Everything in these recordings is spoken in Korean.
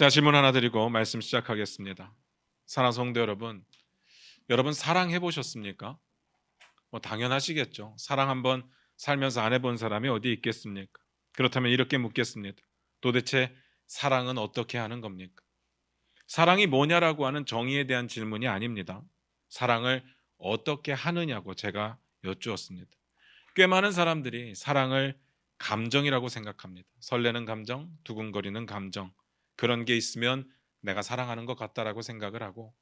자, 질문 하나 드리고 말씀 시작하겠습니다. 사랑하는 성도 여러분, 여러분 사랑해 보셨습니까? 당연하시겠죠. 사랑 한번 살면서 안 해본 사람이 어디 있겠습니까? 그렇다면 이렇게 묻겠습니다. 도대체 사랑은 어떻게 하는 겁니까? 사랑이 뭐냐라고 하는 정의에 대한 질문이 아닙니다. 사랑을 어떻게 하느냐고 제가 여쭈었습니다. 꽤 많은 사람들이 사랑을 감정이라고 생각합니다. 설레는 감정, 두근거리는 감정, 그런 게 있으면 내가 사랑하는 것 같다라고 생각을 하고,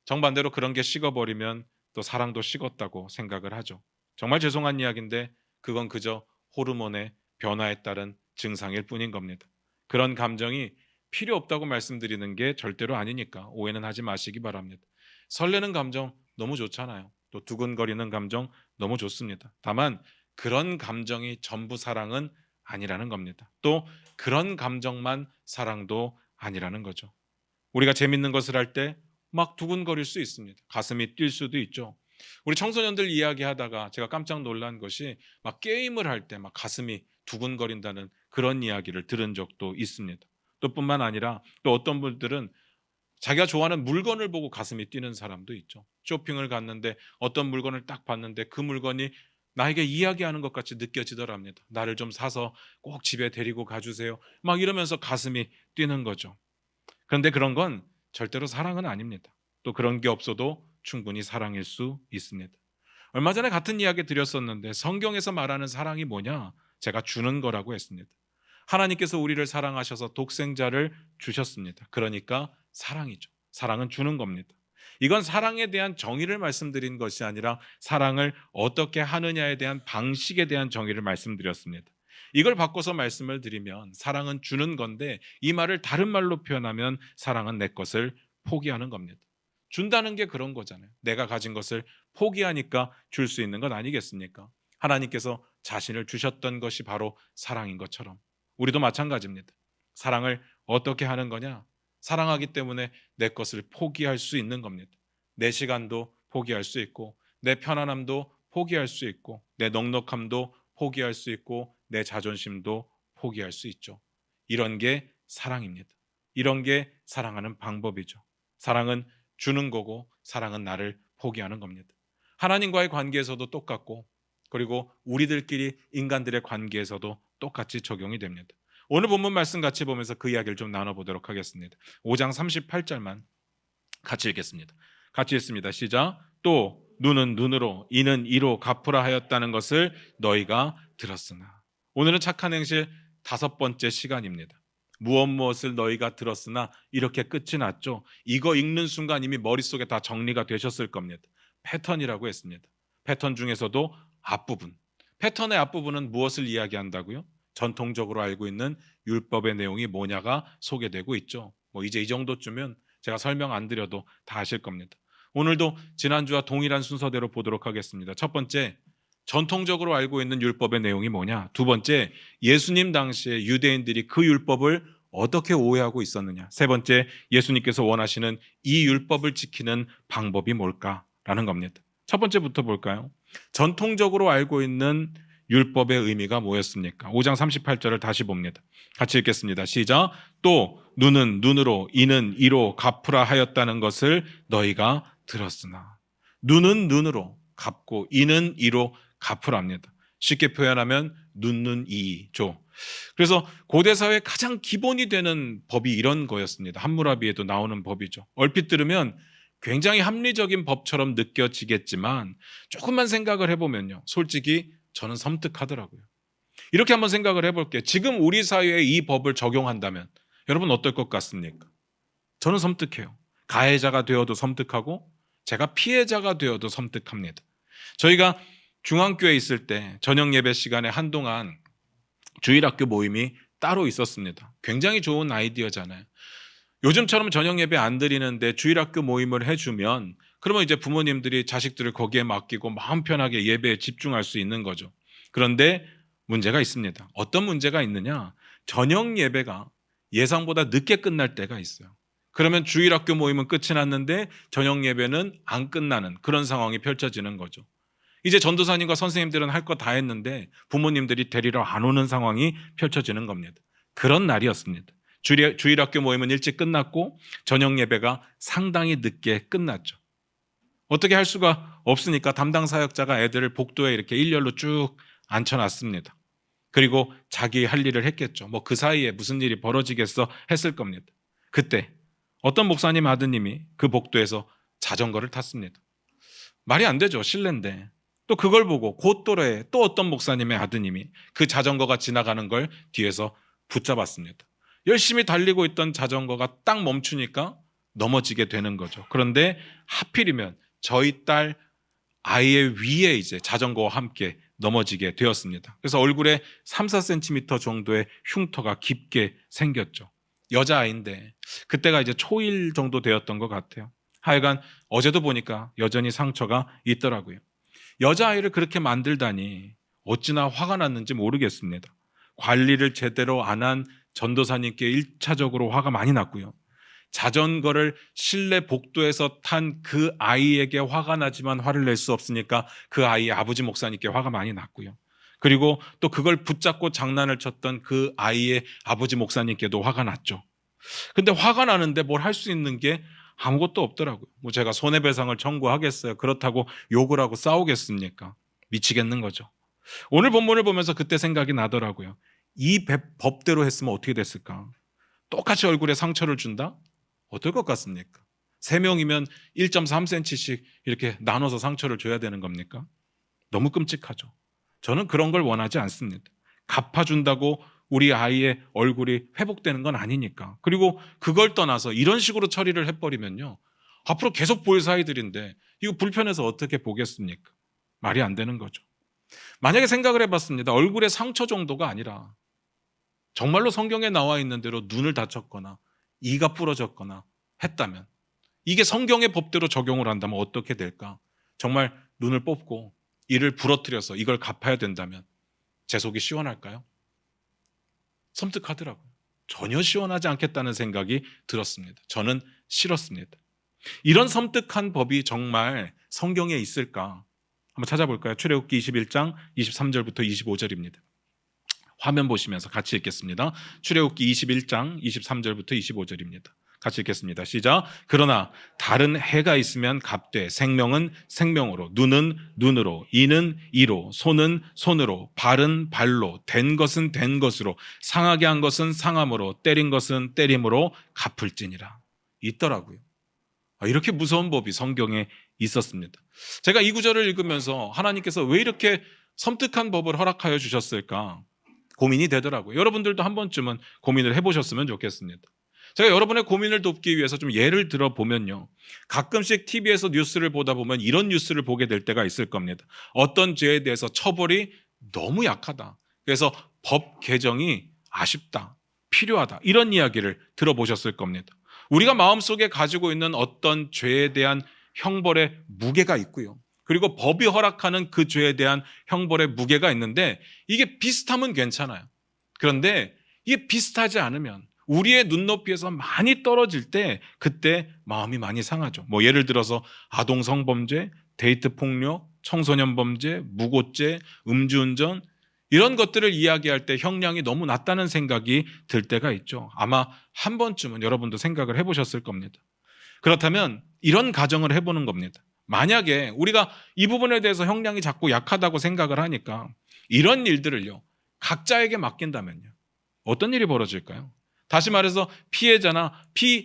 정반대로 그런 게 식어버리면 또 사랑도 식었다고 생각을 하죠. 정말 죄송한 이야기인데 그건 그저 호르몬의 변화에 따른 증상일 뿐인 겁니다. 그런 감정이 필요 없다고 말씀드리는 게 절대로 아니니까 오해는 하지 마시기 바랍니다. 설레는 감정 너무 좋잖아요. 또 두근거리는 감정 너무 좋습니다. 다만 그런 감정이 전부 사랑은 아니라는 겁니다. 또 그런 감정만 사랑도 아니라는 거죠. 우리가 재밌는 것을 할 때 막 두근거릴 수 있습니다. 가슴이 뛸 수도 있죠. 우리 청소년들 이야기하다가 제가 깜짝 놀란 것이 막 게임을 할 때 막 가슴이 두근거린다는 그런 이야기를 들은 적도 있습니다. 또 뿐만 아니라 또 어떤 분들은 자기가 좋아하는 물건을 보고 가슴이 뛰는 사람도 있죠. 쇼핑을 갔는데 어떤 물건을 딱 봤는데 그 물건이 나에게 이야기하는 것 같이 느껴지더랍니다. 나를 좀 사서 꼭 집에 데리고 가주세요. 막 이러면서 가슴이 뛰는 거죠. 그런데 그런 건 절대로 사랑은 아닙니다. 또 그런 게 없어도 충분히 사랑일 수 있습니다. 얼마 전에 같은 이야기 드렸었는데 성경에서 말하는 사랑이 뭐냐? 제가 주는 거라고 했습니다. 하나님께서 우리를 사랑하셔서 독생자를 주셨습니다. 그러니까 사랑이죠. 사랑은 주는 겁니다. 이건 사랑에 대한 정의를 말씀드린 것이 아니라 사랑을 어떻게 하느냐에 대한 방식에 대한 정의를 말씀드렸습니다. 이걸 바꿔서 말씀을 드리면 사랑은 주는 건데, 이 말을 다른 말로 표현하면 사랑은 내 것을 포기하는 겁니다. 준다는 게 그런 거잖아요. 내가 가진 것을 포기하니까 줄 수 있는 것 아니겠습니까? 하나님께서 자신을 주셨던 것이 바로 사랑인 것처럼 우리도 마찬가지입니다. 사랑을 어떻게 하는 거냐? 사랑하기 때문에 내 것을 포기할 수 있는 겁니다. 내 시간도 포기할 수 있고, 내 편안함도 포기할 수 있고, 내 넉넉함도 포기할 수 있고, 내 자존심도 포기할 수 있죠. 이런 게 사랑입니다. 이런 게 사랑하는 방법이죠. 사랑은 주는 거고, 사랑은 나를 포기하는 겁니다. 하나님과의 관계에서도 똑같고, 그리고 우리들끼리 인간들의 관계에서도 똑같이 적용이 됩니다. 오늘 본문 말씀 같이 보면서 그 이야기를 좀 나눠보도록 하겠습니다. 5장 38절만 같이 읽겠습니다. 같이 읽습니다. 시작. 또 눈은 눈으로 이는 이로 갚으라 하였다는 것을 너희가 들었으나. 오늘은 착한 행실 5번째 시간입니다. 무엇을 너희가 들었으나, 이렇게 끝이 났죠. 이거 읽는 순간 이미 머릿속에 다 정리가 되셨을 겁니다. 패턴이라고 했습니다. 패턴 중에서도 앞부분. 패턴의 앞부분은 무엇을 이야기한다고요? 전통적으로 알고 있는 율법의 내용이 뭐냐가 소개되고 있죠. 이제 이 정도쯤은 제가 설명 안 드려도 다 아실 겁니다. 오늘도 지난주와 동일한 순서대로 보도록 하겠습니다. 첫 번째, 전통적으로 알고 있는 율법의 내용이 뭐냐? 두 번째, 예수님 당시에 유대인들이 그 율법을 어떻게 오해하고 있었느냐? 세 번째, 예수님께서 원하시는 이 율법을 지키는 방법이 뭘까라는 겁니다. 첫 번째부터 볼까요? 전통적으로 알고 있는 율법의 의미가 뭐였습니까? 5장 38절을 다시 봅니다. 같이 읽겠습니다. 시작. 또 눈은 눈으로 이는 이로 갚으라 하였다는 것을 너희가 들었으나. 눈은 눈으로 갚고 이는 이로 갚으랍니다. 쉽게 표현하면 눈 이죠. 그래서 고대 사회의 가장 기본이 되는 법이 이런 거였습니다. 함무라비에도 나오는 법이죠. 얼핏 들으면 굉장히 합리적인 법처럼 느껴지겠지만 조금만 생각을 해보면요, 솔직히 저는 섬뜩하더라고요. 이렇게 한번 생각을 해볼게요. 지금 우리 사회에 이 법을 적용한다면 여러분 어떨 것 같습니까? 저는 섬뜩해요. 가해자가 되어도 섬뜩하고 제가 피해자가 되어도 섬뜩합니다. 저희가 중앙교회에 있을 때 저녁 예배 시간에 한동안 주일학교 모임이 따로 있었습니다. 굉장히 좋은 아이디어잖아요. 요즘처럼 저녁 예배 안 드리는데 주일학교 모임을 해주면 그러면 이제 부모님들이 자식들을 거기에 맡기고 마음 편하게 예배에 집중할 수 있는 거죠. 그런데 문제가 있습니다. 어떤 문제가 있느냐? 저녁 예배가 예상보다 늦게 끝날 때가 있어요. 그러면 주일학교 모임은 끝이 났는데 저녁 예배는 안 끝나는 그런 상황이 펼쳐지는 거죠. 이제 전도사님과 선생님들은 할 거 다 했는데 부모님들이 데리러 안 오는 상황이 펼쳐지는 겁니다. 그런 날이었습니다. 주일학교 모임은 일찍 끝났고 저녁 예배가 상당히 늦게 끝났죠. 어떻게 할 수가 없으니까 담당 사역자가 애들을 복도에 이렇게 일렬로 쭉 앉혀놨습니다. 그리고 자기 할 일을 했겠죠. 뭐 그 사이에 무슨 일이 벌어지겠어 했을 겁니다. 그때 어떤 목사님 아드님이 그 복도에서 자전거를 탔습니다. 말이 안 되죠. 실례인데. 또 그걸 보고 그 또래에 또 어떤 목사님의 아드님이 그 자전거가 지나가는 걸 뒤에서 붙잡았습니다. 열심히 달리고 있던 자전거가 딱 멈추니까 넘어지게 되는 거죠. 그런데 하필이면 저희 딸 아이의 위에 이제 자전거와 함께 넘어지게 되었습니다. 그래서 얼굴에 3, 4cm 정도의 흉터가 깊게 생겼죠. 여자아이인데 그때가 이제 초1 정도 되었던 것 같아요. 하여간 어제도 보니까 여전히 상처가 있더라고요. 여자아이를 그렇게 만들다니 어찌나 화가 났는지 모르겠습니다. 관리를 제대로 안 한 전도사님께 1차적으로 화가 많이 났고요. 자전거를 실내 복도에서 탄 그 아이에게 화가 나지만 화를 낼 수 없으니까 그 아이의 아버지 목사님께 화가 많이 났고요. 그리고 또 그걸 붙잡고 장난을 쳤던 그 아이의 아버지 목사님께도 화가 났죠. 근데 화가 나는데 뭘 할 수 있는 게 아무것도 없더라고요. 뭐 제가 손해배상을 청구하겠어요. 그렇다고 욕을 하고 싸우겠습니까? 미치겠는 거죠. 오늘 본문을 보면서 그때 생각이 나더라고요. 이 법대로 했으면 어떻게 됐을까? 똑같이 얼굴에 상처를 준다? 어떨 것 같습니까? 3명이면 1.3cm씩 이렇게 나눠서 상처를 줘야 되는 겁니까? 너무 끔찍하죠. 저는 그런 걸 원하지 않습니다. 갚아준다고 우리 아이의 얼굴이 회복되는 건 아니니까. 그리고 그걸 떠나서 이런 식으로 처리를 해버리면요, 앞으로 계속 볼 사이들인데 이거 불편해서 어떻게 보겠습니까? 말이 안 되는 거죠. 만약에 생각을 해봤습니다. 얼굴에 상처 정도가 아니라 정말로 성경에 나와 있는 대로 눈을 다쳤거나 이가 부러졌거나 했다면, 이게 성경의 법대로 적용을 한다면 어떻게 될까? 정말 눈을 뽑고 이를 부러뜨려서 이걸 갚아야 된다면 제 속이 시원할까요? 섬뜩하더라고요. 전혀 시원하지 않겠다는 생각이 들었습니다. 저는 싫었습니다. 이런 섬뜩한 법이 정말 성경에 있을까? 한번 찾아볼까요? 출애굽기 21장 23절부터 25절입니다. 화면 보시면서 같이 읽겠습니다. 출애굽기 21장 23절부터 25절입니다. 같이 읽겠습니다. 시작. 그러나 다른 해가 있으면 갑되 생명은 생명으로, 눈은 눈으로, 이는 이로, 손은 손으로, 발은 발로, 된 것은 된 것으로, 상하게 한 것은 상함으로, 때린 것은 때림으로 갚을지니라. 있더라고요. 이렇게 무서운 법이 성경에 있었습니다. 제가 이 구절을 읽으면서 하나님께서 왜 이렇게 섬뜩한 법을 허락하여 주셨을까 고민이 되더라고요. 여러분들도 한 번쯤은 고민을 해보셨으면 좋겠습니다. 제가 여러분의 고민을 돕기 위해서 좀 예를 들어보면요, 가끔씩 TV에서 뉴스를 보다 보면 이런 뉴스를 보게 될 때가 있을 겁니다. 어떤 죄에 대해서 처벌이 너무 약하다, 그래서 법 개정이 아쉽다, 필요하다, 이런 이야기를 들어보셨을 겁니다. 우리가 마음속에 가지고 있는 어떤 죄에 대한 형벌의 무게가 있고요, 그리고 법이 허락하는 그 죄에 대한 형벌의 무게가 있는데 이게 비슷하면 괜찮아요. 그런데 이게 비슷하지 않으면, 우리의 눈높이에서 많이 떨어질 때 그때 마음이 많이 상하죠. 뭐 예를 들어서 아동 성범죄, 데이트 폭력, 청소년 범죄, 무고죄, 음주운전, 이런 것들을 이야기할 때 형량이 너무 낮다는 생각이 들 때가 있죠. 아마 한 번쯤은 여러분도 생각을 해보셨을 겁니다. 그렇다면 이런 가정을 해보는 겁니다. 만약에 우리가 이 부분에 대해서 형량이 자꾸 약하다고 생각을 하니까 이런 일들을요, 각자에게 맡긴다면요, 어떤 일이 벌어질까요? 다시 말해서 피해자나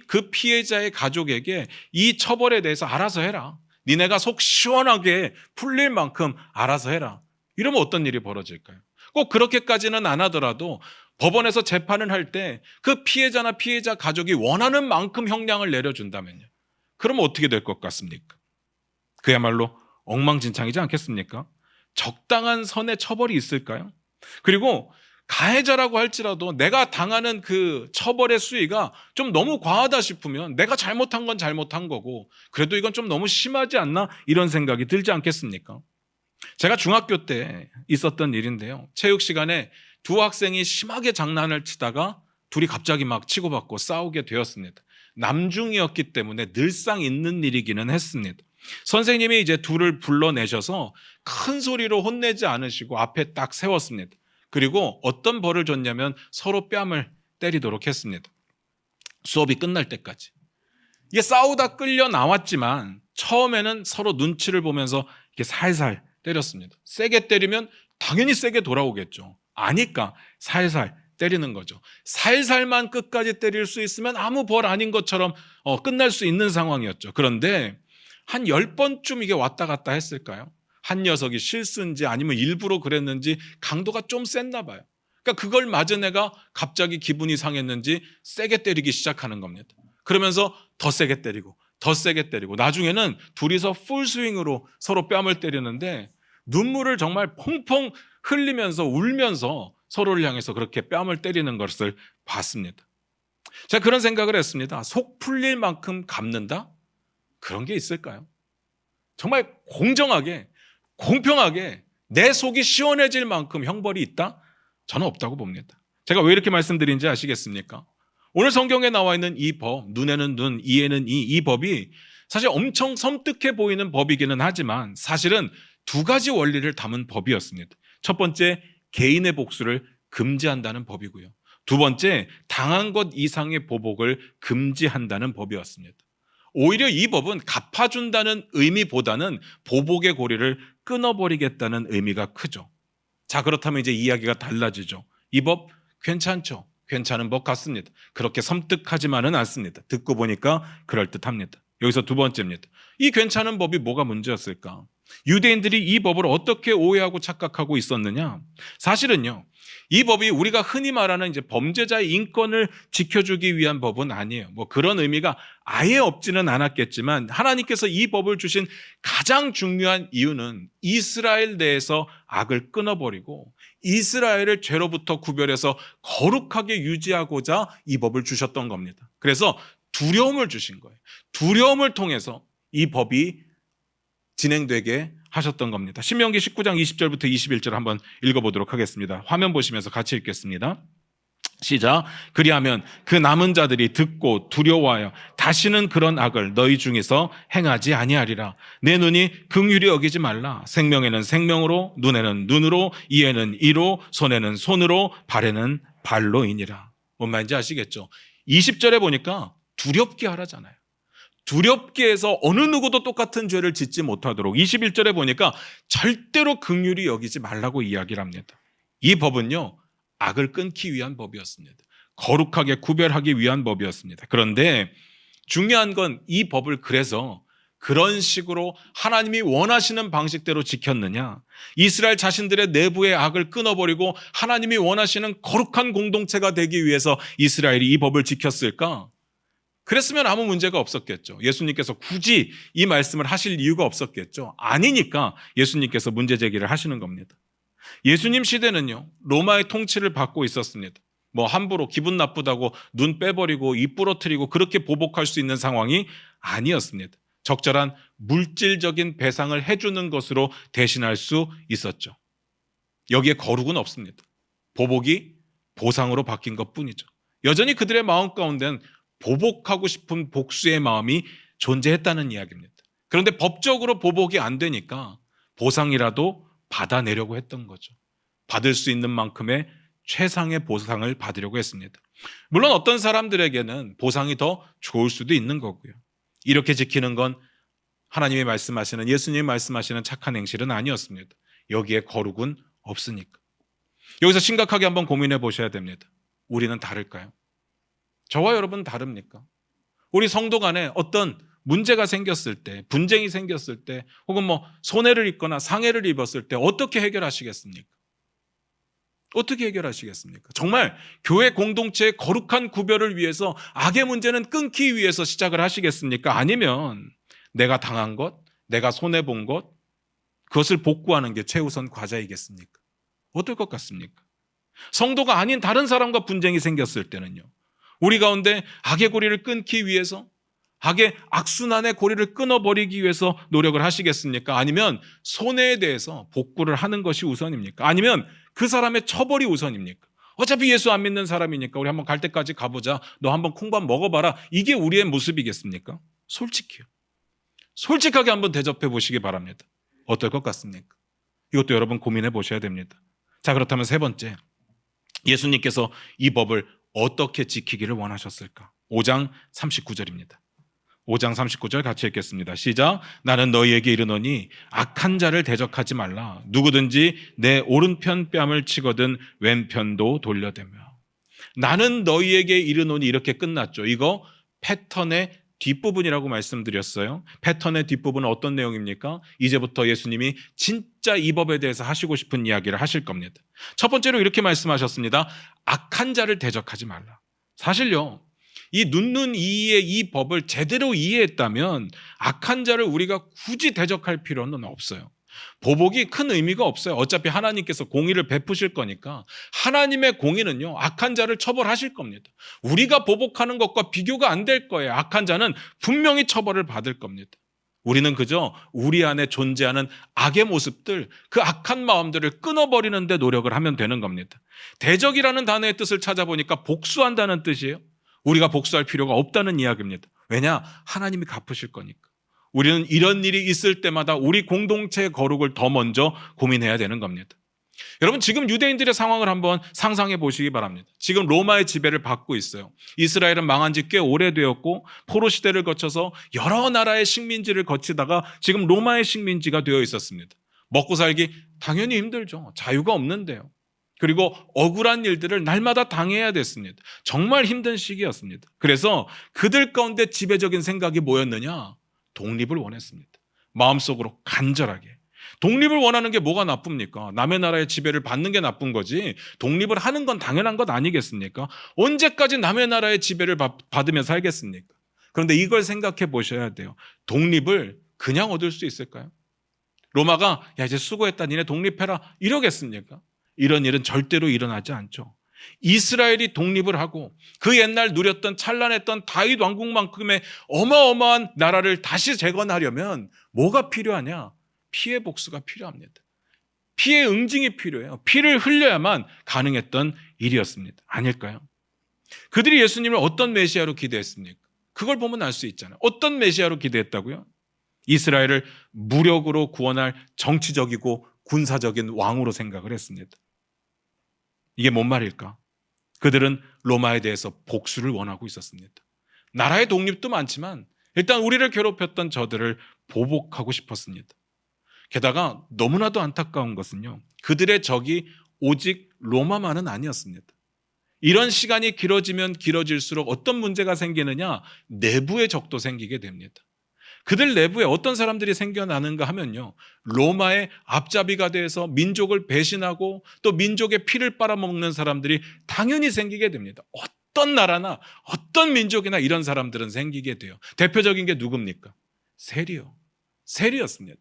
그 피해자의 가족에게 이 처벌에 대해서 알아서 해라, 니네가 속 시원하게 풀릴 만큼 알아서 해라, 이러면 어떤 일이 벌어질까요? 꼭 그렇게까지는 안 하더라도 법원에서 재판을 할 때 그 피해자나 피해자 가족이 원하는 만큼 형량을 내려준다면요, 그러면 어떻게 될 것 같습니까? 그야말로 엉망진창이지 않겠습니까? 적당한 선의 처벌이 있을까요? 그리고 가해자라고 할지라도 내가 당하는 그 처벌의 수위가 좀 너무 과하다 싶으면 내가 잘못한 건 잘못한 거고, 그래도 이건 좀 너무 심하지 않나, 이런 생각이 들지 않겠습니까? 제가 중학교 때 있었던 일인데요, 체육 시간에 두 학생이 심하게 장난을 치다가 둘이 갑자기 막 치고받고 싸우게 되었습니다. 남중이었기 때문에 늘상 있는 일이기는 했습니다. 선생님이 이제 둘을 불러내셔서 큰 소리로 혼내지 않으시고 앞에 딱 세웠습니다. 그리고 어떤 벌을 줬냐면 서로 뺨을 때리도록 했습니다. 수업이 끝날 때까지. 이게 싸우다 끌려 나왔지만 처음에는 서로 눈치를 보면서 이렇게 살살 때렸습니다. 세게 때리면 당연히 세게 돌아오겠죠. 아니까 살살 때리는 거죠. 살살만 끝까지 때릴 수 있으면 아무 벌 아닌 것처럼 끝날 수 있는 상황이었죠. 그런데 한 10번쯤 이게 왔다 갔다 했을까요? 한 녀석이 실수인지 아니면 일부러 그랬는지 강도가 좀 셌나 봐요. 그러니까 그걸 맞은 애가 갑자기 기분이 상했는지 세게 때리기 시작하는 겁니다. 그러면서 더 세게 때리고 더 세게 때리고 나중에는 둘이서 풀스윙으로 서로 뺨을 때리는데 눈물을 정말 펑펑 흘리면서 울면서 서로를 향해서 그렇게 뺨을 때리는 것을 봤습니다. 제가 그런 생각을 했습니다. 속 풀릴 만큼 갚는다? 그런 게 있을까요? 정말 공정하게 공평하게 내 속이 시원해질 만큼 형벌이 있다? 저는 없다고 봅니다. 제가 왜 이렇게 말씀드린지 아시겠습니까? 오늘 성경에 나와 있는 이 법, 눈에는 눈, 이에는 이 법이 사실 엄청 섬뜩해 보이는 법이기는 하지만 사실은 두 가지 원리를 담은 법이었습니다. 첫 번째, 개인의 복수를 금지한다는 법이고요. 두 번째, 당한 것 이상의 보복을 금지한다는 법이었습니다. 오히려 이 법은 갚아준다는 의미보다는 보복의 고리를 끊어버리겠다는 의미가 크죠. 자, 그렇다면 이제 이야기가 달라지죠. 이 법 괜찮죠? 괜찮은 법 같습니다. 그렇게 섬뜩하지만은 않습니다. 듣고 보니까 그럴듯합니다. 여기서 두 번째입니다. 이 괜찮은 법이 뭐가 문제였을까? 유대인들이 이 법을 어떻게 오해하고 착각하고 있었느냐? 사실은요, 이 법이 우리가 흔히 말하는 이제 범죄자의 인권을 지켜주기 위한 법은 아니에요. 뭐 그런 의미가 아예 없지는 않았겠지만 하나님께서 이 법을 주신 가장 중요한 이유는 이스라엘 내에서 악을 끊어버리고 이스라엘을 죄로부터 구별해서 거룩하게 유지하고자 이 법을 주셨던 겁니다. 그래서 두려움을 주신 거예요. 두려움을 통해서 이 법이 진행되게 하셨던 겁니다. 신명기 19장 20절부터 21절 한번 읽어보도록 하겠습니다. 화면 보시면서 같이 읽겠습니다. 시작. 그리하면 그 남은 자들이 듣고 두려워하여 다시는 그런 악을 너희 중에서 행하지 아니하리라. 내 눈이 긍휼히 여기지 말라. 생명에는 생명으로, 눈에는 눈으로, 이에는 이로, 손에는 손으로, 발에는 발로이니라. 뭔 말인지 아시겠죠? 20절에 보니까 두렵게 하라잖아요. 두렵게 해서 어느 누구도 똑같은 죄를 짓지 못하도록 21절에 보니까 절대로 긍휼히 여기지 말라고 이야기를 합니다. 이 법은요, 악을 끊기 위한 법이었습니다. 거룩하게 구별하기 위한 법이었습니다. 그런데 중요한 건 이 법을 그래서 그런 식으로 하나님이 원하시는 방식대로 지켰느냐, 이스라엘 자신들의 내부의 악을 끊어버리고 하나님이 원하시는 거룩한 공동체가 되기 위해서 이스라엘이 이 법을 지켰을까? 그랬으면 아무 문제가 없었겠죠. 예수님께서 굳이 이 말씀을 하실 이유가 없었겠죠. 아니니까 예수님께서 문제 제기를 하시는 겁니다. 예수님 시대는요, 로마의 통치를 받고 있었습니다. 뭐 함부로 기분 나쁘다고 눈 빼버리고 입 부러뜨리고 그렇게 보복할 수 있는 상황이 아니었습니다. 적절한 물질적인 배상을 해주는 것으로 대신할 수 있었죠. 여기에 거룩은 없습니다. 보복이 보상으로 바뀐 것뿐이죠. 여전히 그들의 마음 가운데는 보복하고 싶은 복수의 마음이 존재했다는 이야기입니다. 그런데 법적으로 보복이 안 되니까 보상이라도 받아내려고 했던 거죠. 받을 수 있는 만큼의 최상의 보상을 받으려고 했습니다. 물론 어떤 사람들에게는 보상이 더 좋을 수도 있는 거고요. 이렇게 지키는 건 하나님이 말씀하시는, 예수님이 말씀하시는 착한 행실은 아니었습니다. 여기에 거룩은 없으니까. 여기서 심각하게 한번 고민해 보셔야 됩니다. 우리는 다를까요? 저와 여러분 다릅니까? 우리 성도 간에 어떤 문제가 생겼을 때, 분쟁이 생겼을 때, 혹은 뭐 손해를 입거나 상해를 입었을 때 어떻게 해결하시겠습니까? 어떻게 해결하시겠습니까? 정말 교회 공동체의 거룩한 구별을 위해서 악의 문제는 끊기 위해서 시작을 하시겠습니까? 아니면 내가 당한 것, 내가 손해본 것, 그것을 복구하는 게 최우선 과제이겠습니까? 어떨 것 같습니까? 성도가 아닌 다른 사람과 분쟁이 생겼을 때는요, 우리 가운데 악의 고리를 끊기 위해서, 악의 악순환의 고리를 끊어버리기 위해서 노력을 하시겠습니까? 아니면 손해에 대해서 복구를 하는 것이 우선입니까? 아니면 그 사람의 처벌이 우선입니까? 어차피 예수 안 믿는 사람이니까 우리 한번 갈 때까지 가보자, 너 한번 콩밥 먹어봐라, 이게 우리의 모습이겠습니까? 솔직히요. 솔직하게 한번 대접해 보시기 바랍니다. 어떨 것 같습니까? 이것도 여러분 고민해 보셔야 됩니다. 자, 그렇다면 세 번째, 예수님께서 이 법을 어떻게 지키기를 원하셨을까? 5장 39절입니다. 5장 39절 같이 읽겠습니다. 시작. 나는 너희에게 이르노니 악한 자를 대적하지 말라. 누구든지 내 오른편 뺨을 치거든 왼편도 돌려대며. 나는 너희에게 이르노니 이렇게 끝났죠. 이거 패턴의 뒷부분이라고 말씀드렸어요. 패턴의 뒷부분은 어떤 내용입니까? 이제부터 예수님이 진짜 이 법에 대해서 하시고 싶은 이야기를 하실 겁니다. 첫 번째로 이렇게 말씀하셨습니다. 악한 자를 대적하지 말라. 사실요, 이 눕는 이의 이 법을 제대로 이해했다면 악한 자를 우리가 굳이 대적할 필요는 없어요. 보복이 큰 의미가 없어요. 어차피 하나님께서 공의를 베푸실 거니까. 하나님의 공의는요, 악한 자를 처벌하실 겁니다. 우리가 보복하는 것과 비교가 안 될 거예요. 악한 자는 분명히 처벌을 받을 겁니다. 우리는 그저 우리 안에 존재하는 악의 모습들, 그 악한 마음들을 끊어버리는 데 노력을 하면 되는 겁니다. 대적이라는 단어의 뜻을 찾아보니까 복수한다는 뜻이에요. 우리가 복수할 필요가 없다는 이야기입니다. 왜냐? 하나님이 갚으실 거니까. 우리는 이런 일이 있을 때마다 우리 공동체의 거룩을 더 먼저 고민해야 되는 겁니다. 여러분, 지금 유대인들의 상황을 한번 상상해 보시기 바랍니다. 지금 로마의 지배를 받고 있어요. 이스라엘은 망한 지 꽤 오래되었고 포로 시대를 거쳐서 여러 나라의 식민지를 거치다가 지금 로마의 식민지가 되어 있었습니다. 먹고 살기 당연히 힘들죠. 자유가 없는데요. 그리고 억울한 일들을 날마다 당해야 됐습니다. 정말 힘든 시기였습니다. 그래서 그들 가운데 지배적인 생각이 뭐였느냐? 독립을 원했습니다. 마음속으로 간절하게. 독립을 원하는 게 뭐가 나쁩니까? 남의 나라의 지배를 받는 게 나쁜 거지 독립을 하는 건 당연한 것 아니겠습니까? 언제까지 남의 나라의 지배를 받으며 살겠습니까? 그런데 이걸 생각해 보셔야 돼요. 독립을 그냥 얻을 수 있을까요? 로마가 야 이제 수고했다 니네 독립해라 이러겠습니까? 이런 일은 절대로 일어나지 않죠. 이스라엘이 독립을 하고 그 옛날 누렸던 찬란했던 다윗 왕국만큼의 어마어마한 나라를 다시 재건하려면 뭐가 필요하냐? 피의 복수가 필요합니다. 피의 응징이 필요해요. 피를 흘려야만 가능했던 일이었습니다. 아닐까요? 그들이 예수님을 어떤 메시아로 기대했습니까? 그걸 보면 알 수 있잖아요. 어떤 메시아로 기대했다고요? 이스라엘을 무력으로 구원할 정치적이고 군사적인 왕으로 생각을 했습니다. 이게 뭔 말일까? 그들은 로마에 대해서 복수를 원하고 있었습니다. 나라의 독립도 많지만 일단 우리를 괴롭혔던 저들을 보복하고 싶었습니다. 게다가 너무나도 안타까운 것은요, 그들의 적이 오직 로마만은 아니었습니다. 이런 시간이 길어지면 길어질수록 어떤 문제가 생기느냐? 내부의 적도 생기게 됩니다. 그들 내부에 어떤 사람들이 생겨나는가 하면요, 로마의 앞잡이가 돼서 민족을 배신하고 또 민족의 피를 빨아먹는 사람들이 당연히 생기게 됩니다. 어떤 나라나 어떤 민족이나 이런 사람들은 생기게 돼요. 대표적인 게 누굽니까? 세리요. 세리였습니다.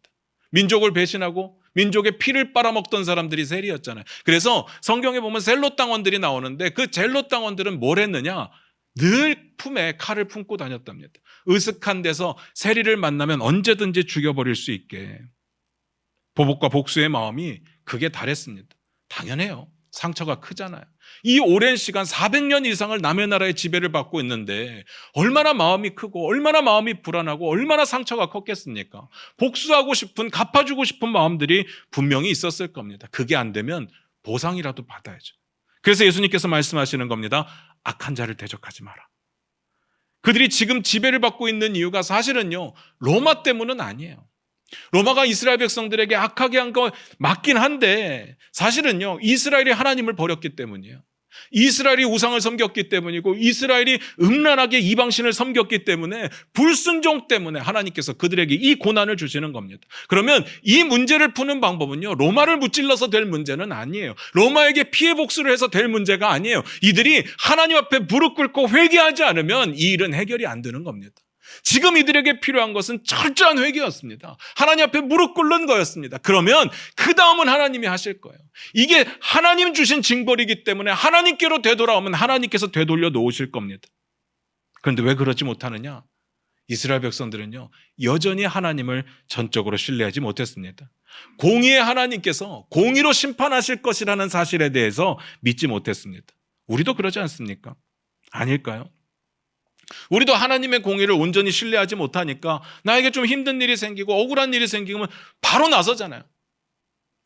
민족을 배신하고 민족의 피를 빨아먹던 사람들이 세리였잖아요. 그래서 성경에 보면 셀롯 당원들이 나오는데 그 젤롯 당원들은 뭘 했느냐? 늘 품에 칼을 품고 다녔답니다. 으슥한 데서 세리를 만나면 언제든지 죽여버릴 수 있게. 보복과 복수의 마음이 극에 달했습니다. 당연해요. 상처가 크잖아요. 이 오랜 시간 400년 이상을 남의 나라의 지배를 받고 있는데 얼마나 마음이 크고 얼마나 마음이 불안하고 얼마나 상처가 컸겠습니까? 복수하고 싶은, 갚아주고 싶은 마음들이 분명히 있었을 겁니다. 그게 안 되면 보상이라도 받아야죠. 그래서 예수님께서 말씀하시는 겁니다. 악한 자를 대적하지 마라. 그들이 지금 지배를 받고 있는 이유가 사실은요, 로마 때문은 아니에요. 로마가 이스라엘 백성들에게 악하게 한 거 맞긴 한데 사실은요, 이스라엘이 하나님을 버렸기 때문이에요. 이스라엘이 우상을 섬겼기 때문이고 이스라엘이 음란하게 이방신을 섬겼기 때문에 불순종 때문에 하나님께서 그들에게 이 고난을 주시는 겁니다. 그러면 이 문제를 푸는 방법은요, 로마를 무찔러서 될 문제는 아니에요. 로마에게 피해 복수를 해서 될 문제가 아니에요. 이들이 하나님 앞에 무릎 꿇고 회개하지 않으면 이 일은 해결이 안 되는 겁니다. 지금 이들에게 필요한 것은 철저한 회개였습니다. 하나님 앞에 무릎 꿇는 거였습니다. 그러면 그 다음은 하나님이 하실 거예요. 이게 하나님 주신 징벌이기 때문에 하나님께로 되돌아오면 하나님께서 되돌려 놓으실 겁니다. 그런데 왜 그러지 못하느냐? 이스라엘 백성들은요, 여전히 하나님을 전적으로 신뢰하지 못했습니다. 공의의 하나님께서 공의로 심판하실 것이라는 사실에 대해서 믿지 못했습니다. 우리도 그러지 않습니까? 아닐까요? 우리도 하나님의 공의를 온전히 신뢰하지 못하니까 나에게 좀 힘든 일이 생기고 억울한 일이 생기면 바로 나서잖아요.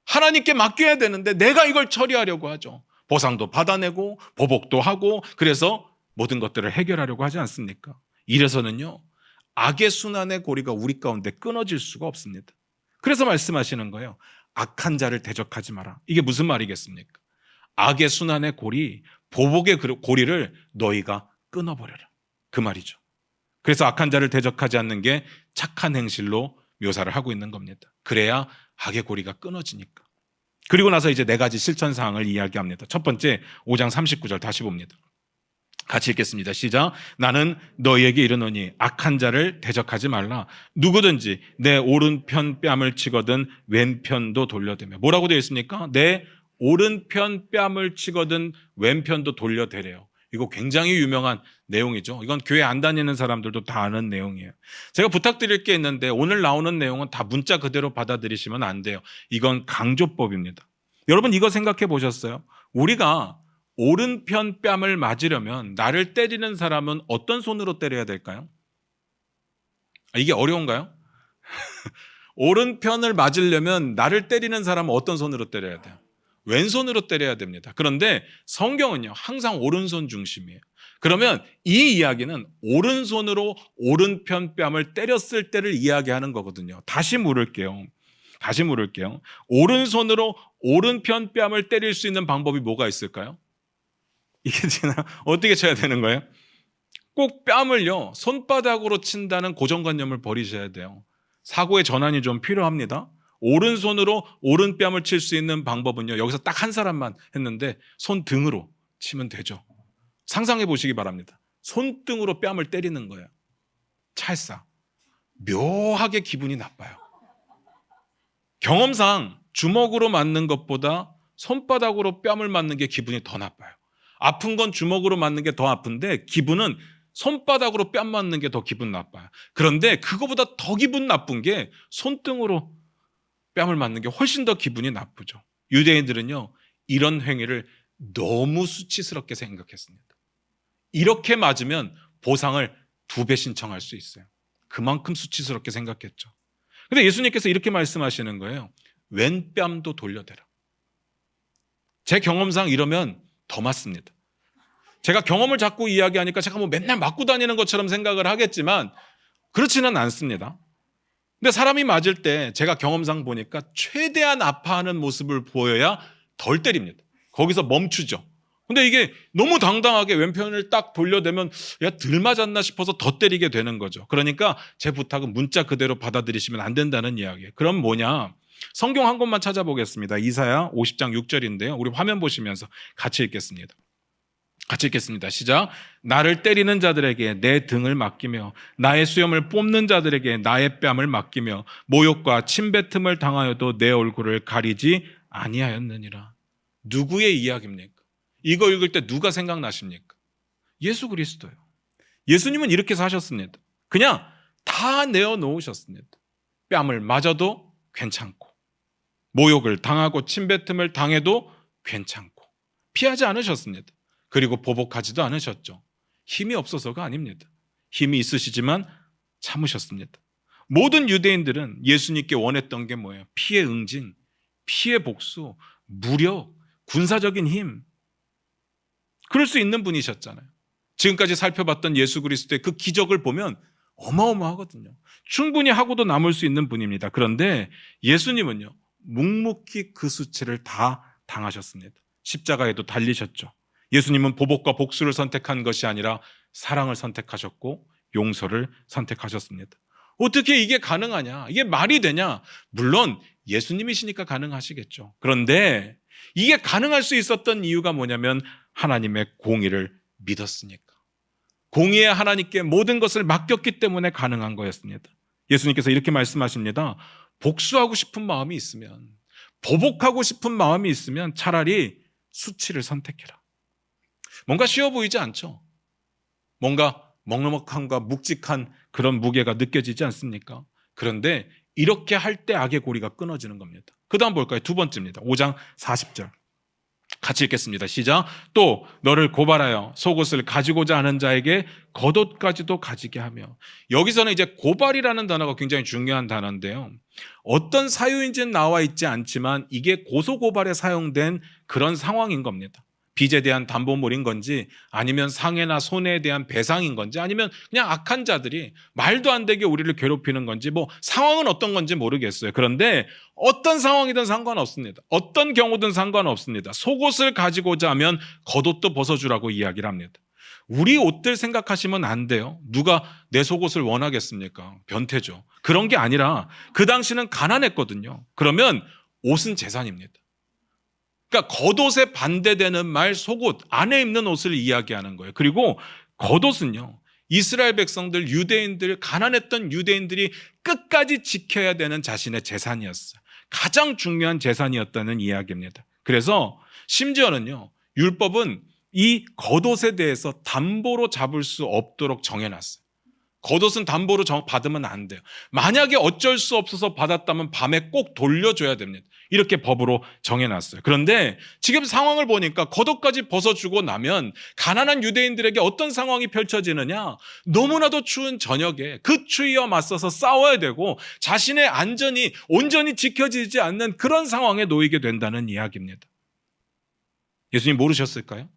하나님께 맡겨야 되는데 내가 이걸 처리하려고 하죠. 보상도 받아내고 보복도 하고 그래서 모든 것들을 해결하려고 하지 않습니까? 이래서는요, 악의 순환의 고리가 우리 가운데 끊어질 수가 없습니다. 그래서 말씀하시는 거예요. 악한 자를 대적하지 마라. 이게 무슨 말이겠습니까? 악의 순환의 고리, 보복의 고리를 너희가 끊어버려라. 그 말이죠. 그래서 악한 자를 대적하지 않는 게 착한 행실로 묘사를 하고 있는 겁니다. 그래야 악의 고리가 끊어지니까. 그리고 나서 이제 4가지 실천 사항을 이야기합니다. 첫 번째, 5장 39절 다시 봅니다. 같이 읽겠습니다. 시작. 나는 너희에게 이르노니 악한 자를 대적하지 말라. 누구든지 내 오른편 뺨을 치거든 왼편도 돌려대며. 뭐라고 되어 있습니까? 내 오른편 뺨을 치거든 왼편도 돌려대래요. 이거 굉장히 유명한 내용이죠. 이건 교회 안 다니는 사람들도 다 아는 내용이에요. 제가 부탁드릴 게 있는데 오늘 나오는 내용은 다 문자 그대로 받아들이시면 안 돼요. 이건 강조법입니다. 여러분 이거 생각해 보셨어요? 우리가 오른편 뺨을 맞으려면 나를 때리는 사람은 어떤 손으로 때려야 될까요? 이게 어려운가요? 오른편을 맞으려면 나를 때리는 사람은 어떤 손으로 때려야 돼요? 왼손으로 때려야 됩니다. 그런데 성경은요, 항상 오른손 중심이에요. 그러면 이 이야기는 오른손으로 오른편 뺨을 때렸을 때를 이야기하는 거거든요. 다시 물을게요. 오른손으로 오른편 뺨을 때릴 수 있는 방법이 뭐가 있을까요? 이게 지금 어떻게 쳐야 되는 거예요? 꼭 뺨을요, 손바닥으로 친다는 고정관념을 버리셔야 돼요. 사고의 전환이 좀 필요합니다. 오른손으로 오른뺨을 칠 수 있는 방법은요, 여기서 딱 한 사람만 했는데 손등으로 치면 되죠. 상상해 보시기 바랍니다. 손등으로 뺨을 때리는 거예요. 찰싹. 묘하게 기분이 나빠요. 경험상 주먹으로 맞는 것보다 손바닥으로 뺨을 맞는 게 기분이 더 나빠요. 아픈 건 주먹으로 맞는 게 더 아픈데 기분은 손바닥으로 뺨 맞는 게 더 기분 나빠요. 그런데 그거보다 더 기분 나쁜 게 손등으로 뺨을 맞는 게 훨씬 더 기분이 나쁘죠. 유대인들은요, 이런 행위를 너무 수치스럽게 생각했습니다. 이렇게 맞으면 보상을 2배 신청할 수 있어요. 그만큼 수치스럽게 생각했죠. 근데 예수님께서 이렇게 말씀하시는 거예요. 왼 뺨도 돌려대라. 제 경험상 이러면 더 맞습니다. 제가 경험을 자꾸 이야기하니까 제가 뭐 맨날 맞고 다니는 것처럼 생각을 하겠지만 그렇지는 않습니다. 근데 사람이 맞을 때 제가 경험상 보니까 최대한 아파하는 모습을 보여야 덜 때립니다. 거기서 멈추죠. 근데 이게 너무 당당하게 왼편을 딱 돌려대면 야, 덜 맞았나 싶어서 더 때리게 되는 거죠. 그러니까 제 부탁은 문자 그대로 받아들이시면 안 된다는 이야기예요. 그럼 뭐냐? 성경 한 곳만 찾아보겠습니다. 이사야 50장 6절인데요. 우리 화면 보시면서 같이 읽겠습니다. 시작. 나를 때리는 자들에게 내 등을 맡기며 나의 수염을 뽑는 자들에게 나의 뺨을 맡기며 모욕과 침뱉음을 당하여도 내 얼굴을 가리지 아니하였느니라. 누구의 이야기입니까? 이거 읽을 때 누가 생각나십니까? 예수 그리스도요. 예수님은 이렇게 사셨습니다. 그냥 다 내어놓으셨습니다. 뺨을 맞아도 괜찮고 모욕을 당하고 침뱉음을 당해도 괜찮고 피하지 않으셨습니다. 그리고 보복하지도 않으셨죠. 힘이 없어서가 아닙니다. 힘이 있으시지만 참으셨습니다. 모든 유대인들은 예수님께 원했던 게 뭐예요? 피해 응징, 피해 복수, 무력, 군사적인 힘. 그럴 수 있는 분이셨잖아요. 지금까지 살펴봤던 예수 그리스도의 그 기적을 보면 어마어마하거든요. 충분히 하고도 남을 수 있는 분입니다. 그런데 예수님은요, 묵묵히 그 수치를 다 당하셨습니다. 십자가에도 달리셨죠. 예수님은 보복과 복수를 선택한 것이 아니라 사랑을 선택하셨고 용서를 선택하셨습니다. 어떻게 이게 가능하냐? 이게 말이 되냐? 물론 예수님이시니까 가능하시겠죠. 그런데 이게 가능할 수 있었던 이유가 뭐냐면 하나님의 공의를 믿었으니까. 공의의 하나님께 모든 것을 맡겼기 때문에 가능한 거였습니다. 예수님께서 이렇게 말씀하십니다. 복수하고 싶은 마음이 있으면, 보복하고 싶은 마음이 있으면 차라리 수치를 선택해라. 뭔가 쉬워 보이지 않죠? 뭔가 먹먹함과 묵직한 그런 무게가 느껴지지 않습니까? 그런데 이렇게 할 때 악의 고리가 끊어지는 겁니다. 그 다음 볼까요? 2번째입니다. 5장 40절. 같이 읽겠습니다. 시작. 또 너를 고발하여 속옷을 가지고자 하는 자에게 겉옷까지도 가지게 하며. 여기서는 이제 고발이라는 단어가 굉장히 중요한 단어인데요. 어떤 사유인지는 나와 있지 않지만 이게 고소고발에 사용된 그런 상황인 겁니다. 빚에 대한 담보물인 건지 아니면 상해나 손해에 대한 배상인 건지 아니면 그냥 악한 자들이 말도 안 되게 우리를 괴롭히는 건지 뭐 상황은 어떤 건지 모르겠어요. 그런데 어떤 상황이든 상관없습니다. 어떤 경우든 상관없습니다. 속옷을 가지고자 하면 겉옷도 벗어주라고 이야기를 합니다. 우리 옷들 생각하시면 안 돼요. 누가 내 속옷을 원하겠습니까? 변태죠. 그런 게 아니라 그 당시는 가난했거든요. 그러면 옷은 재산입니다. 그러니까 겉옷에 반대되는 말 속옷, 안에 입는 옷을 이야기하는 거예요. 그리고 겉옷은요, 이스라엘 백성들, 유대인들, 가난했던 유대인들이 끝까지 지켜야 되는 자신의 재산이었어요. 가장 중요한 재산이었다는 이야기입니다. 그래서 심지어는요, 율법은 이 겉옷에 대해서 담보로 잡을 수 없도록 정해놨어요. 겉옷은 담보로 받으면 안 돼요. 만약에 어쩔 수 없어서 받았다면 밤에 꼭 돌려줘야 됩니다. 이렇게 법으로 정해놨어요. 그런데 지금 상황을 보니까 겉옷까지 벗어주고 나면 가난한 유대인들에게 어떤 상황이 펼쳐지느냐, 너무나도 추운 저녁에 그 추위와 맞서서 싸워야 되고 자신의 안전이 온전히 지켜지지 않는 그런 상황에 놓이게 된다는 이야기입니다. 예수님 모르셨을까요?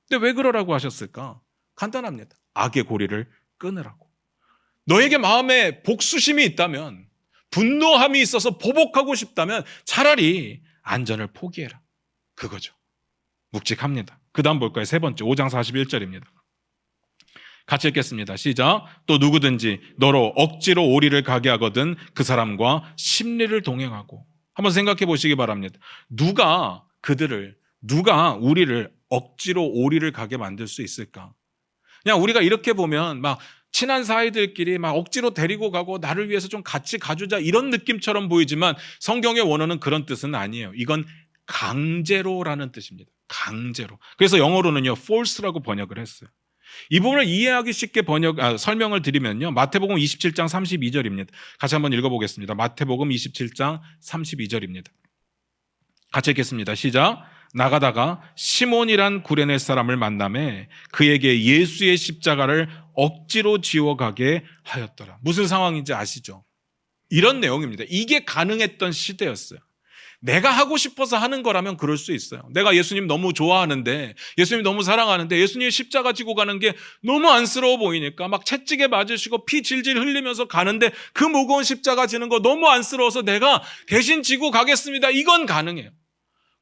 근데 왜 그러라고 하셨을까? 간단합니다. 악의 고리를 끊으라고. 너에게 마음에 복수심이 있다면, 분노함이 있어서 보복하고 싶다면 차라리 안전을 포기해라. 그거죠. 묵직합니다. 그 다음 볼까요? 세 번째 5장 41절입니다. 같이 읽겠습니다. 시작. 또 누구든지 너로 억지로 오리를 가게 하거든 그 사람과 심리를 동행하고. 한번 생각해 보시기 바랍니다. 누가 우리를 억지로 오리를 가게 만들 수 있을까? 그냥 우리가 이렇게 보면 막 친한 사이들끼리 막 억지로 데리고 가고 나를 위해서 좀 같이 가주자 이런 느낌처럼 보이지만 성경의 원어는 그런 뜻은 아니에요. 이건 강제로라는 뜻입니다. 강제로. 그래서 영어로는요, force라고 번역을 했어요. 이 부분을 이해하기 쉽게 설명을 드리면요, 마태복음 27장 32절입니다. 같이 한번 읽어보겠습니다. 마태복음 27장 32절입니다. 같이 읽겠습니다. 시작. 나가다가 시몬이란 구레네 사람을 만나매 그에게 예수의 십자가를 억지로 지워가게 하였더라. 무슨 상황인지 아시죠? 이런 내용입니다. 이게 가능했던 시대였어요. 내가 하고 싶어서 하는 거라면 그럴 수 있어요. 내가 예수님 너무 좋아하는데, 예수님 너무 사랑하는데 예수님 십자가 지고 가는 게 너무 안쓰러워 보이니까 막 채찍에 맞으시고 피 질질 흘리면서 가는데 그 무거운 십자가 지는 거 너무 안쓰러워서 내가 대신 지고 가겠습니다. 이건 가능해요.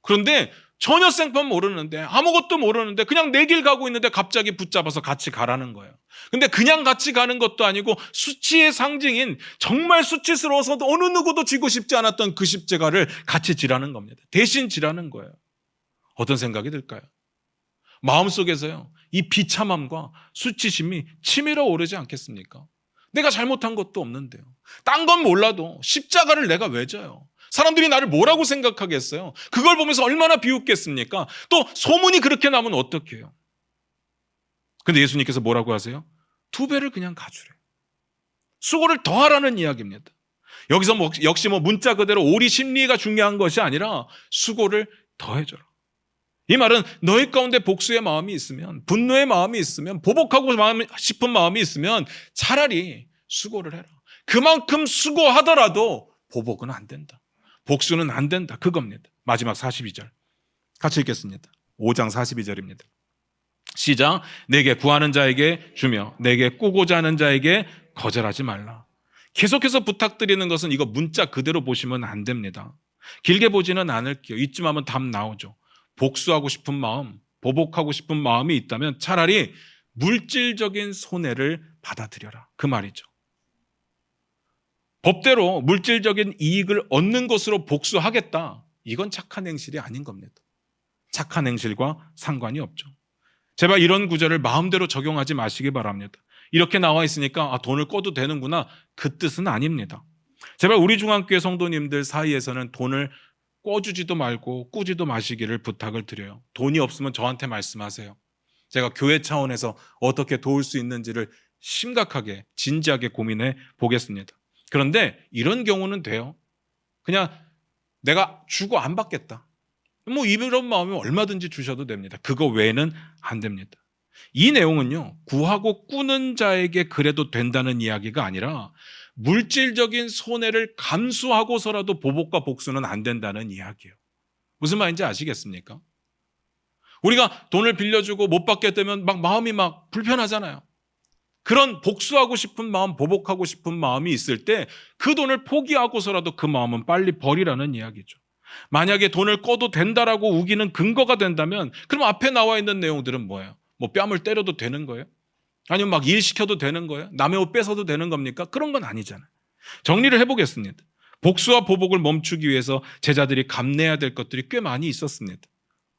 그런데 전혀 생판 모르는데, 아무것도 모르는데 그냥 내 길 가고 있는데 갑자기 붙잡아서 같이 가라는 거예요. 근데 그냥 같이 가는 것도 아니고 수치의 상징인, 정말 수치스러워서 어느 누구도 지고 싶지 않았던 그 십자가를 같이 지라는 겁니다. 대신 지라는 거예요. 어떤 생각이 들까요? 마음속에서요, 이 비참함과 수치심이 치밀어 오르지 않겠습니까? 내가 잘못한 것도 없는데요. 딴 건 몰라도 십자가를 내가 왜 져요? 사람들이 나를 뭐라고 생각하겠어요? 그걸 보면서 얼마나 비웃겠습니까? 또 소문이 그렇게 나면 어떡해요? 근데 예수님께서 뭐라고 하세요? 2배를 그냥 가주래. 수고를 더하라는 이야기입니다. 여기서 역시 문자 그대로 오리 심리가 중요한 것이 아니라 수고를 더해줘라. 이 말은 너희 가운데 복수의 마음이 있으면, 분노의 마음이 있으면, 보복하고 싶은 마음이 있으면 차라리 수고를 해라. 그만큼 수고하더라도 보복은 안 된다. 복수는 안 된다. 그겁니다. 마지막 42절. 같이 읽겠습니다. 5장 42절입니다. 시작. 내게 구하는 자에게 주며 내게 꾸고자 하는 자에게 거절하지 말라. 계속해서 부탁드리는 것은 이거 문자 그대로 보시면 안 됩니다. 길게 보지는 않을게요. 이쯤 하면 답 나오죠. 복수하고 싶은 마음, 보복하고 싶은 마음이 있다면 차라리 물질적인 손해를 받아들여라. 그 말이죠. 법대로 물질적인 이익을 얻는 것으로 복수하겠다. 이건 착한 행실이 아닌 겁니다. 착한 행실과 상관이 없죠. 제발 이런 구절을 마음대로 적용하지 마시기 바랍니다. 이렇게 나와 있으니까 돈을 꿔도 되는구나. 그 뜻은 아닙니다. 제발 우리 중앙교회 성도님들 사이에서는 돈을 꿔주지도 말고 꾸지도 마시기를 부탁을 드려요. 돈이 없으면 저한테 말씀하세요. 제가 교회 차원에서 어떻게 도울 수 있는지를 심각하게 진지하게 고민해 보겠습니다. 그런데 이런 경우는 돼요. 그냥 내가 주고 안 받겠다. 이런 마음이 얼마든지 주셔도 됩니다. 그거 외에는 안 됩니다. 이 내용은요, 구하고 꾸는 자에게 그래도 된다는 이야기가 아니라 물질적인 손해를 감수하고서라도 보복과 복수는 안 된다는 이야기예요. 무슨 말인지 아시겠습니까? 우리가 돈을 빌려주고 못 받게 되면 막 마음이 막 불편하잖아요. 그런 복수하고 싶은 마음, 보복하고 싶은 마음이 있을 때 그 돈을 포기하고서라도 그 마음은 빨리 버리라는 이야기죠. 만약에 돈을 꺼도 된다라고 우기는 근거가 된다면 그럼 앞에 나와 있는 내용들은 뭐예요? 뭐 뺨을 때려도 되는 거예요? 아니면 막 일 시켜도 되는 거예요? 남의 옷 뺏어도 되는 겁니까? 그런 건 아니잖아요. 정리를 해보겠습니다. 복수와 보복을 멈추기 위해서 제자들이 감내해야 될 것들이 꽤 많이 있었습니다.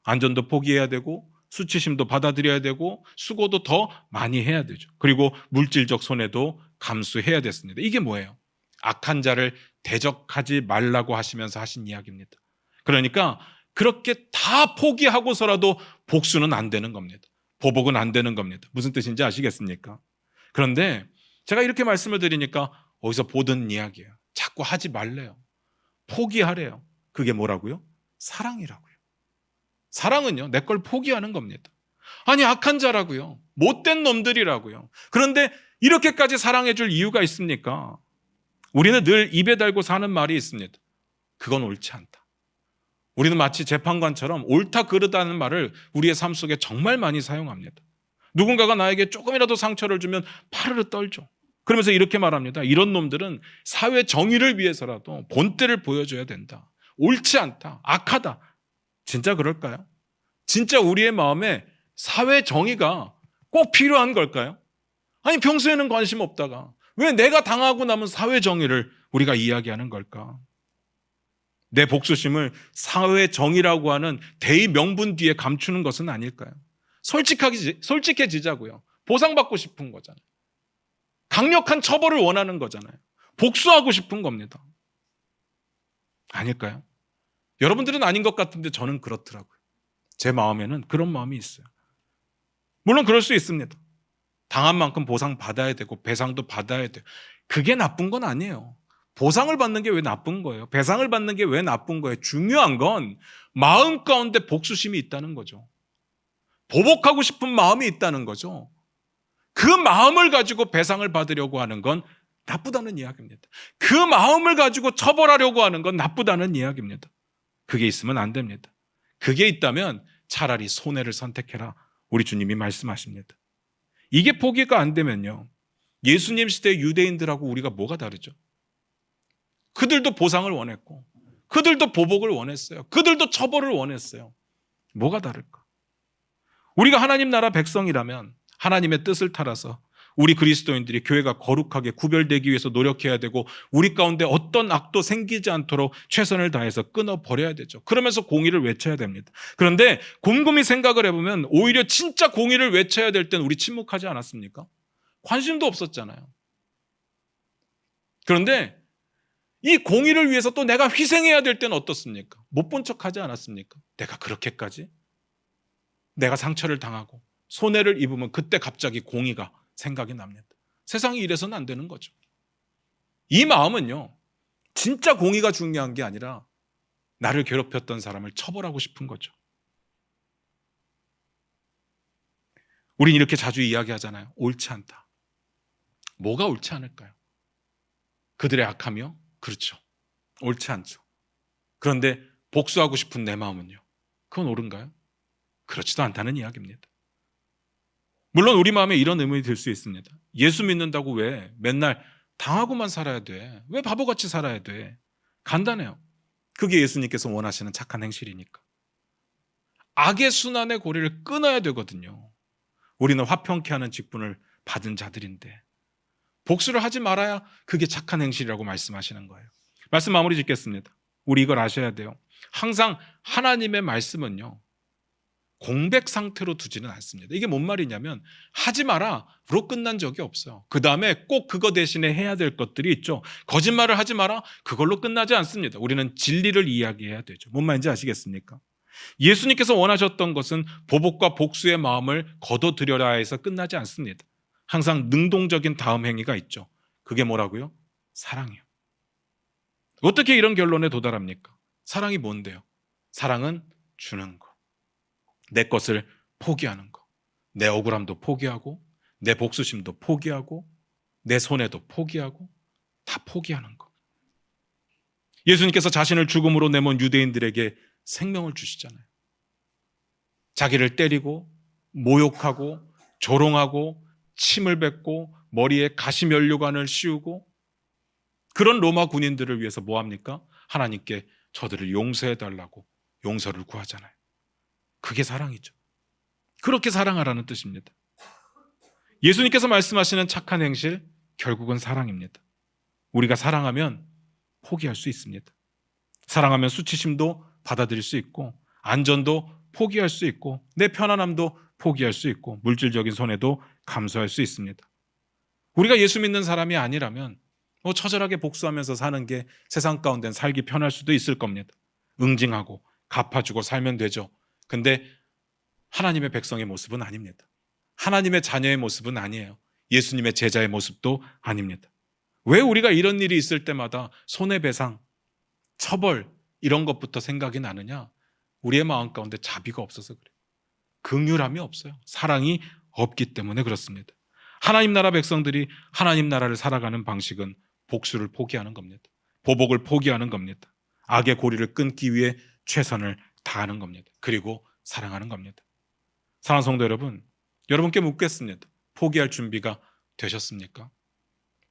안전도 포기해야 되고 수치심도 받아들여야 되고 수고도 더 많이 해야 되죠. 그리고 물질적 손해도 감수해야 됐습니다. 이게 뭐예요? 악한 자를 대적하지 말라고 하시면서 하신 이야기입니다. 그러니까 그렇게 다 포기하고서라도 복수는 안 되는 겁니다. 보복은 안 되는 겁니다. 무슨 뜻인지 아시겠습니까? 그런데 제가 이렇게 말씀을 드리니까 어디서 보던 이야기예요. 자꾸 하지 말래요. 포기하래요. 그게 뭐라고요? 사랑이라고요. 사랑은요, 내 걸 포기하는 겁니다. 아니, 악한 자라고요. 못된 놈들이라고요. 그런데 이렇게까지 사랑해 줄 이유가 있습니까? 우리는 늘 입에 달고 사는 말이 있습니다. 그건 옳지 않다. 우리는 마치 재판관처럼 옳다 그르다는 말을 우리의 삶 속에 정말 많이 사용합니다. 누군가가 나에게 조금이라도 상처를 주면 파르르 떨죠. 그러면서 이렇게 말합니다. 이런 놈들은 사회 정의를 위해서라도 본때를 보여줘야 된다. 옳지 않다. 악하다. 진짜 그럴까요? 진짜 우리의 마음에 사회 정의가 꼭 필요한 걸까요? 아니, 평소에는 관심 없다가 왜 내가 당하고 남은 사회 정의를 우리가 이야기하는 걸까? 내 복수심을 사회 정의라고 하는 대의 명분 뒤에 감추는 것은 아닐까요? 솔직해지자고요. 보상받고 싶은 거잖아요. 강력한 처벌을 원하는 거잖아요. 복수하고 싶은 겁니다. 아닐까요? 여러분들은 아닌 것 같은데 저는 그렇더라고요. 제 마음에는 그런 마음이 있어요. 물론 그럴 수 있습니다. 당한 만큼 보상받아야 되고 배상도 받아야 돼요. 그게 나쁜 건 아니에요. 보상을 받는 게 왜 나쁜 거예요? 배상을 받는 게 왜 나쁜 거예요? 중요한 건 마음 가운데 복수심이 있다는 거죠. 보복하고 싶은 마음이 있다는 거죠. 그 마음을 가지고 배상을 받으려고 하는 건 나쁘다는 이야기입니다. 그 마음을 가지고 처벌하려고 하는 건 나쁘다는 이야기입니다. 그게 있으면 안 됩니다. 그게 있다면 차라리 손해를 선택해라. 우리 주님이 말씀하십니다. 이게 포기가 안 되면요, 예수님 시대 유대인들하고 우리가 뭐가 다르죠? 그들도 보상을 원했고 그들도 보복을 원했어요. 그들도 처벌을 원했어요. 뭐가 다를까? 우리가 하나님 나라 백성이라면 하나님의 뜻을 따라서 우리 그리스도인들이 교회가 거룩하게 구별되기 위해서 노력해야 되고 우리 가운데 어떤 악도 생기지 않도록 최선을 다해서 끊어버려야 되죠. 그러면서 공의를 외쳐야 됩니다. 그런데 곰곰이 생각을 해보면 오히려 진짜 공의를 외쳐야 될 땐 우리 침묵하지 않았습니까? 관심도 없었잖아요. 그런데 이 공의를 위해서 또 내가 희생해야 될 때는 어떻습니까? 못 본 척하지 않았습니까? 내가 그렇게까지? 내가 상처를 당하고 손해를 입으면 그때 갑자기 공의가 생각이 납니다. 세상이 이래서는 안 되는 거죠. 이 마음은요, 진짜 공의가 중요한 게 아니라 나를 괴롭혔던 사람을 처벌하고 싶은 거죠. 우린 이렇게 자주 이야기하잖아요. 옳지 않다. 뭐가 옳지 않을까요? 그들의 악함이요? 그렇죠. 옳지 않죠. 그런데 복수하고 싶은 내 마음은요? 그건 옳은가요? 그렇지도 않다는 이야기입니다. 물론 우리 마음에 이런 의문이 들 수 있습니다. 예수 믿는다고 왜 맨날 당하고만 살아야 돼? 왜 바보같이 살아야 돼? 간단해요. 그게 예수님께서 원하시는 착한 행실이니까. 악의 순환의 고리를 끊어야 되거든요. 우리는 화평케 하는 직분을 받은 자들인데 복수를 하지 말아야 그게 착한 행실이라고 말씀하시는 거예요. 말씀 마무리 짓겠습니다. 우리 이걸 아셔야 돼요. 항상 하나님의 말씀은요, 공백 상태로 두지는 않습니다. 이게 뭔 말이냐면 하지 마라로 끝난 적이 없어요. 그 다음에 꼭 그거 대신에 해야 될 것들이 있죠. 거짓말을 하지 마라, 그걸로 끝나지 않습니다. 우리는 진리를 이야기해야 되죠. 뭔 말인지 아시겠습니까? 예수님께서 원하셨던 것은 보복과 복수의 마음을 거둬들여라 해서 끝나지 않습니다. 항상 능동적인 다음 행위가 있죠. 그게 뭐라고요? 사랑이요. 어떻게 이런 결론에 도달합니까? 사랑이 뭔데요? 사랑은 주는 거. 내 것을 포기하는 거. 내 억울함도 포기하고 내 복수심도 포기하고 내 손해도 포기하고 다 포기하는 거. 예수님께서 자신을 죽음으로 내몬 유대인들에게 생명을 주시잖아요. 자기를 때리고 모욕하고 조롱하고 침을 뱉고 머리에 가시면류관을 씌우고 그런 로마 군인들을 위해서 뭐 합니까? 하나님께 저들을 용서해달라고 용서를 구하잖아요. 그게 사랑이죠. 그렇게 사랑하라는 뜻입니다. 예수님께서 말씀하시는 착한 행실, 결국은 사랑입니다. 우리가 사랑하면 포기할 수 있습니다. 사랑하면 수치심도 받아들일 수 있고 안전도 포기할 수 있고 내 편안함도 포기할 수 있고 물질적인 손해도 감수할 수 있습니다. 우리가 예수 믿는 사람이 아니라면 처절하게 복수하면서 사는 게 세상 가운데는 살기 편할 수도 있을 겁니다. 응징하고 갚아주고 살면 되죠. 근데 하나님의 백성의 모습은 아닙니다. 하나님의 자녀의 모습은 아니에요. 예수님의 제자의 모습도 아닙니다. 왜 우리가 이런 일이 있을 때마다 손해배상, 처벌 이런 것부터 생각이 나느냐? 우리의 마음 가운데 자비가 없어서 그래요. 긍휼함이 없어요. 사랑이 없기 때문에 그렇습니다. 하나님 나라 백성들이 하나님 나라를 살아가는 방식은 복수를 포기하는 겁니다. 보복을 포기하는 겁니다. 악의 고리를 끊기 위해 최선을 다하는 겁니다. 그리고 사랑하는 겁니다. 사랑하는 성도 여러분, 여러분께 묻겠습니다. 포기할 준비가 되셨습니까?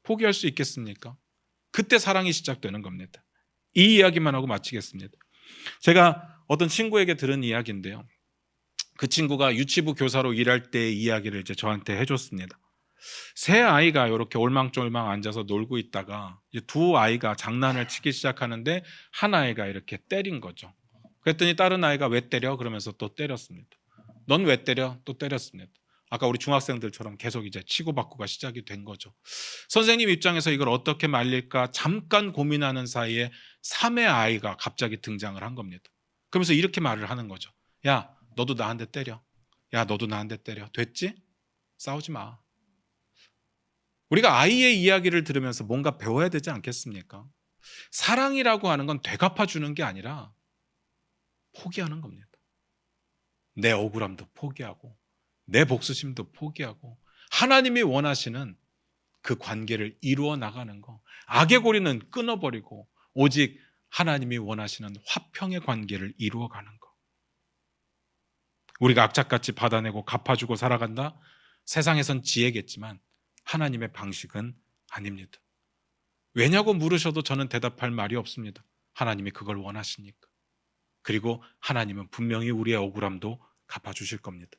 포기할 수 있겠습니까? 그때 사랑이 시작되는 겁니다. 이 이야기만 하고 마치겠습니다. 제가 어떤 친구에게 들은 이야기인데요. 그 친구가 유치부 교사로 일할 때의 이야기를 이제 저한테 해줬습니다. 세 아이가 이렇게 올망졸망 앉아서 놀고 있다가 이제 두 아이가 장난을 치기 시작하는데 한 아이가 이렇게 때린 거죠. 그랬더니 다른 아이가 왜 때려? 그러면서 또 때렸습니다. 넌 왜 때려? 또 때렸습니다. 아까 우리 중학생들처럼 계속 이제 치고받고가 시작이 된 거죠. 선생님 입장에서 이걸 어떻게 말릴까 잠깐 고민하는 사이에 3의 아이가 갑자기 등장을 한 겁니다. 그러면서 이렇게 말을 하는 거죠. 야, 너도 나한테 때려. 야, 너도 나한테 때려. 됐지? 싸우지 마. 우리가 아이의 이야기를 들으면서 뭔가 배워야 되지 않겠습니까? 사랑이라고 하는 건 되갚아주는 게 아니라 포기하는 겁니다. 내 억울함도 포기하고 내 복수심도 포기하고 하나님이 원하시는 그 관계를 이루어 나가는 거, 악의 고리는 끊어버리고 오직 하나님이 원하시는 화평의 관계를 이루어 가는 거. 우리가 악착같이 받아내고 갚아주고 살아간다? 세상에선 지혜겠지만 하나님의 방식은 아닙니다. 왜냐고 물으셔도 저는 대답할 말이 없습니다. 하나님이 그걸 원하시니까. 그리고 하나님은 분명히 우리의 억울함도 갚아주실 겁니다.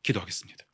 기도하겠습니다.